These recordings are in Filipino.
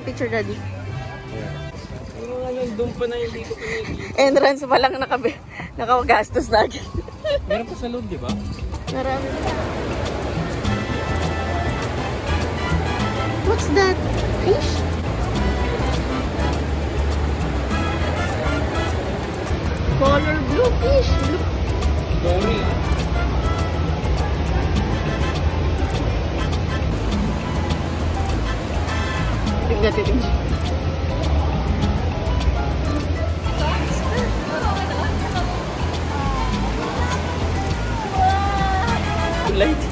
picture, Daddy. Ngayon, doon pa na hindi ko pinigil. Entrance pa lang nakagastos lagi. Meron pa sa loob, di ba? Marami pa. What's that? Fish? Color blue fish. Blue. Dory. Tingnan, tingnan. Light.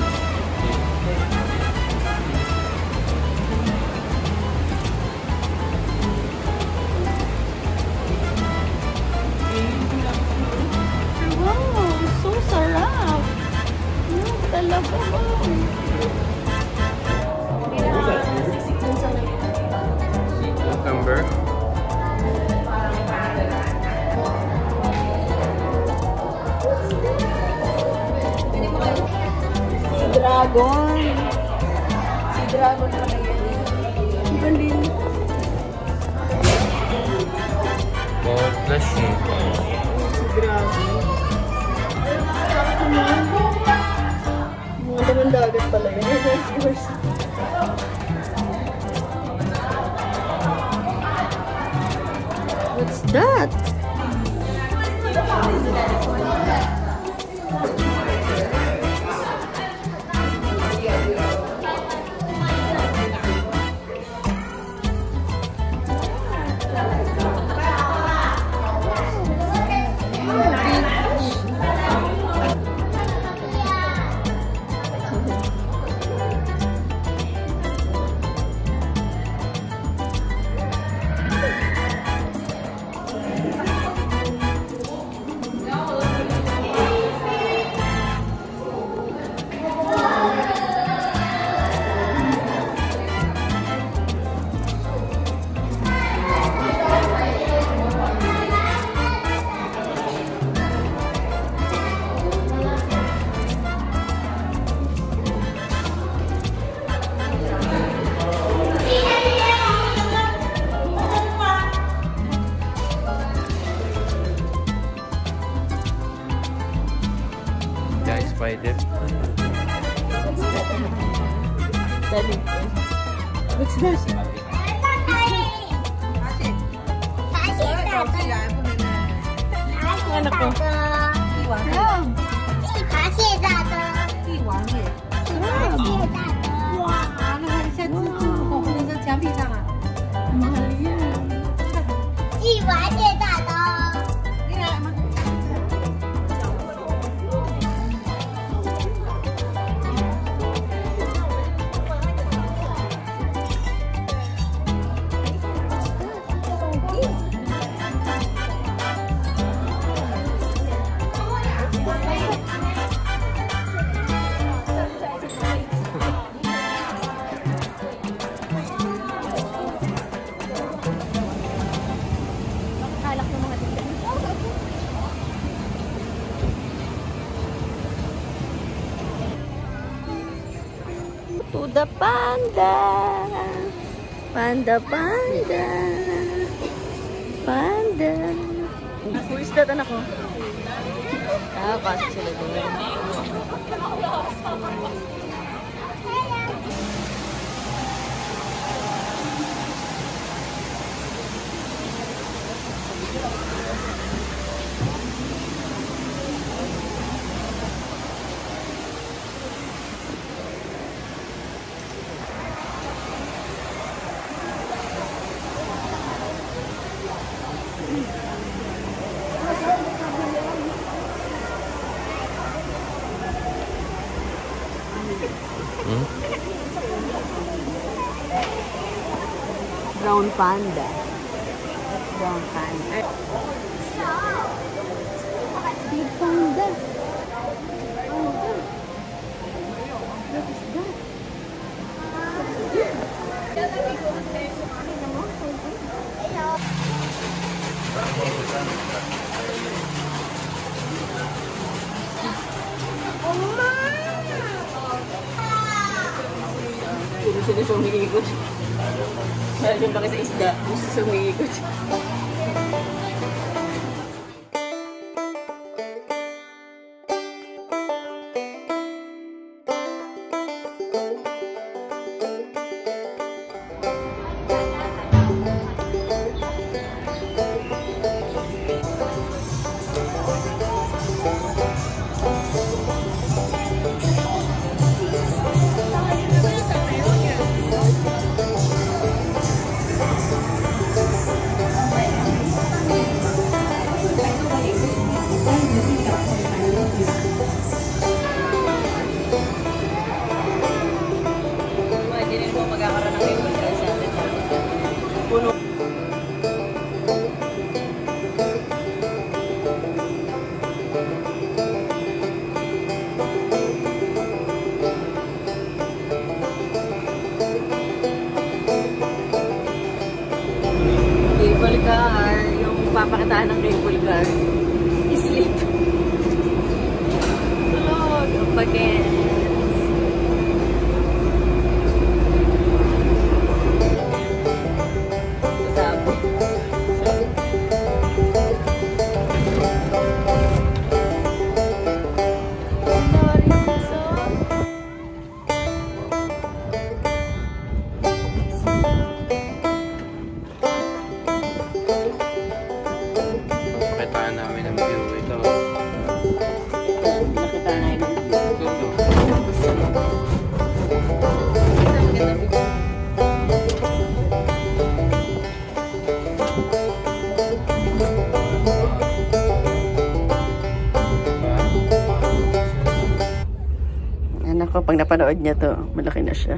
Wow, so sarap. Talaga ba? Cucumber. Dragon. Si Dragon pala yan. Ang galing. God bless you. Si Dragon. Mga naman dagat pala yan. What's that? Spider. Daddy. What's this? Anak ko. Mahal yan. To the panda. Panda, panda. Panda. Who is that, anak ko? Pasok sila doon. Brown panda. Brown panda. Big panda. What is that? Sila sumikikot. Masyadong laki sa isda. Gusto sumikot. Imagine mo magkakaroon ng cable car sa atin. Puno. Cable car, yung papakitaan ng cable car. Sleep. Tulog. Ang bagets. Sabo. Pakitaan namin ang view. Ito. Nakita na yun. Anak ko, pag napanood niya to, malaki na siya.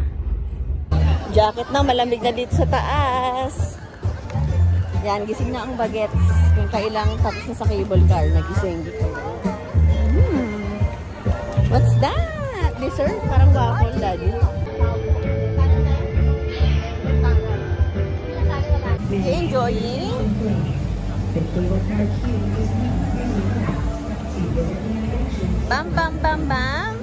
Jacket na, malamig na dito sa taas. Yan, gising na ang bagets. Kung kailang tapos na sa cable car, nagising. What's that? Dessert? Parang waffle, Daddy. You enjoying? Bam, bam, bam, bam.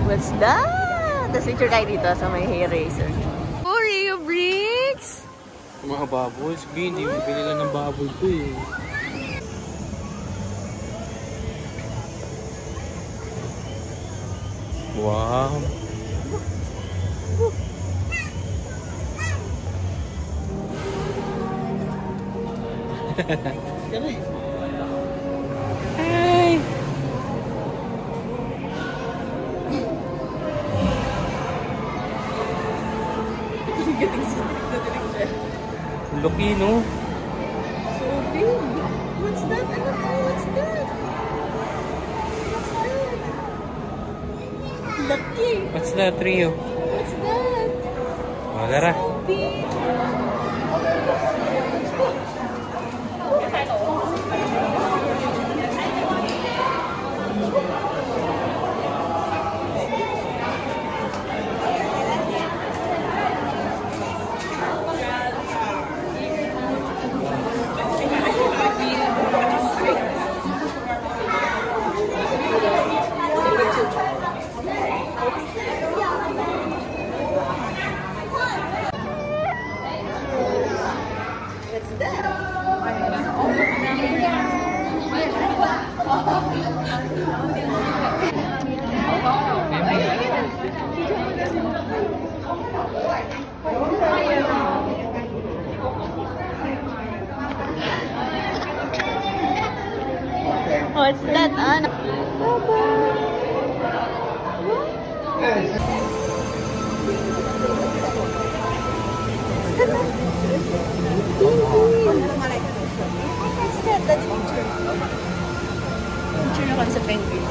What's that? Tapos picture tayo dito sa may hair razor. Oreo bricks! Mga bubbles. Hindi mo binila ng bubble ko eh. Wow. Hey. Lucky, no? So big. What's that? Ano to? What's that? Lucky. What's that, Rio? What's that? Wala ra. So big. What's that? Ano? What's that? Picture na kami sa penguin.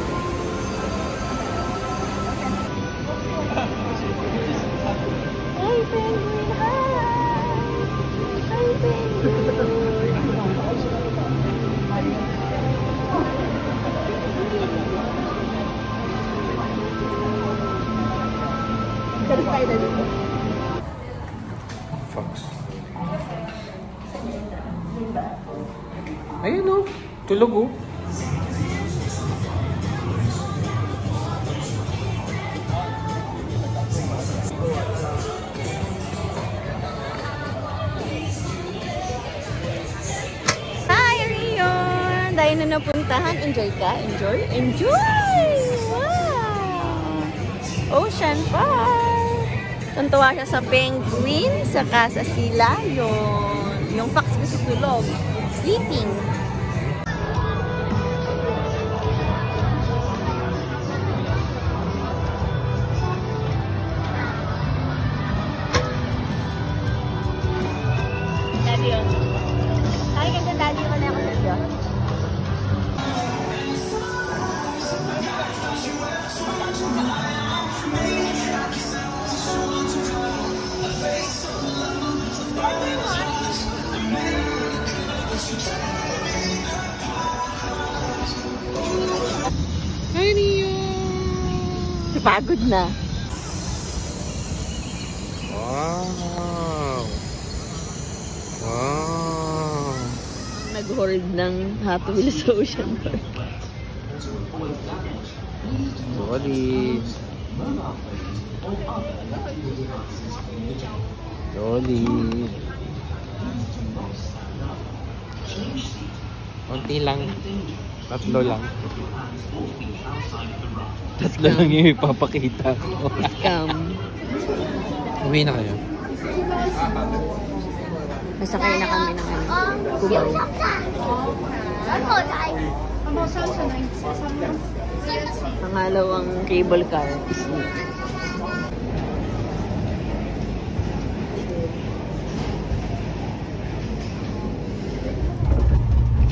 Hi, penguin! Hi, penguin! Fox. Ayun o. Tulog o. Hi, Rion! Dahil na napuntahan. Enjoy ka? Enjoy? Enjoy! Wow! Ocean Park! Tuntua siya sa penguin, saka sa sila yung fox kasi tulog. Sleeping. Daddy yun. Ay, ganda daddy ko na ako sa siya. Hi, Rio! Pagod na. Wow! Wow! Nag-hold ng Hot Wheels sa Ocean Park. Solid! Solid! Konti lang. Tatlo lang. Tatlo lang yung ipapakita ko. Scam. Uwi na kayo. Nasakay na kami ng kubaw. Pangalawang cable car is me.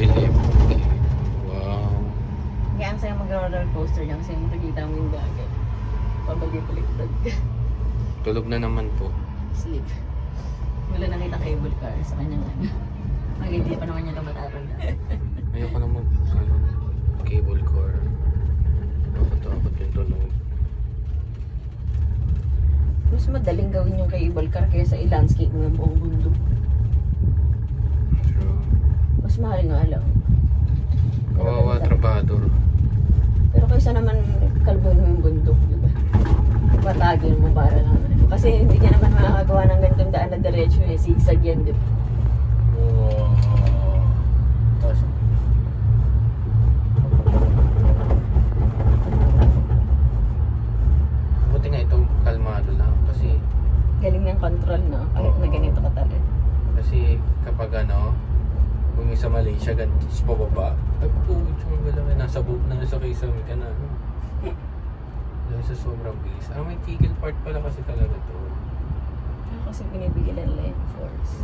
Dilim. Wow. Kaya ang sa'yo mag-roller coaster niya kasi makikita mo yung dagat. Pabalik-baliktad ka. Tulog na naman po. Sleep. Wala nakita cable car sa kanyang ano. Hindi pa naman niya ito matatanda. Ayoko na cable car. Nakakatakot yung tulog. Mas madaling gawin yung cable car kaysa i-landscape mo yung buong bundok. True. Mas mahal nga lang. Kawawa trabador. Pero kaysa naman kalbuhin mo yung bundok, di ba? Patagin mo para lang. Kasi hindi niya naman makakagawa ng ganitong daan na diretso eh. Zigzag yan, di ba? Wow. Tapos, buti nga ito kalmado lang kasi Galing ng control, no? Kahit na ganito katalit. kasi kapag kung isa Malaysia ganito sa pababa ay puwit yung galawin nasa boat na nasa Kisame ka na dahil sa sobrang bilis. May tigil part pala kasi talaga to. Kasi binibigilan nila yung force.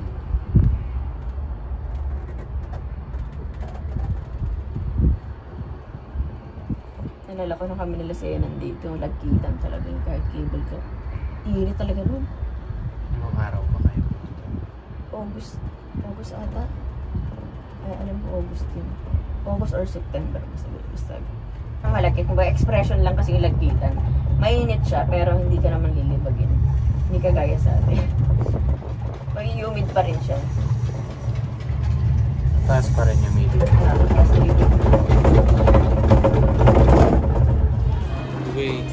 Nalala ko nung kami nila siya nandito, lagkitan talaga yung kahit cable car. Init talaga nun. Anong araw pa kayo? August ata. Ay, alam ko August yun. August or September. Basta. Ang malaki. Kung ba expression lang kasi yung lagkitan. Mainit siya, pero hindi ka naman lilibagin. Hindi ka gaya sa atin. May humid pa rin siya. Taas pa rin yung meeting. Wait,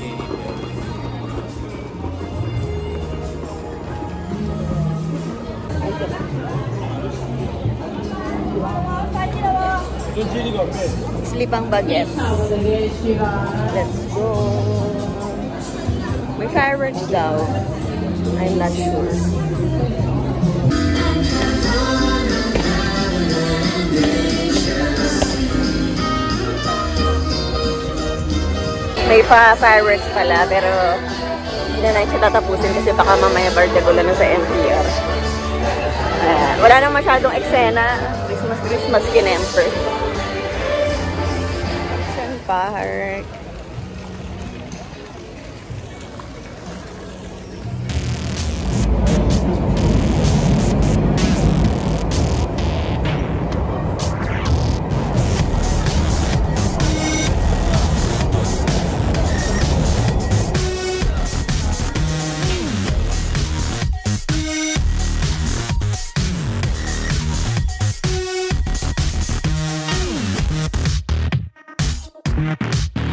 Sleep ang baget. Let's go. May fireworks daw. I'm not sure. May pa-fireworks pala, pero hindi na natin siya tatapusin kasi baka mamaya particular na sa NPR. Wala nang masyadong eksena. Christmas kinemper. Park. We'll be right back.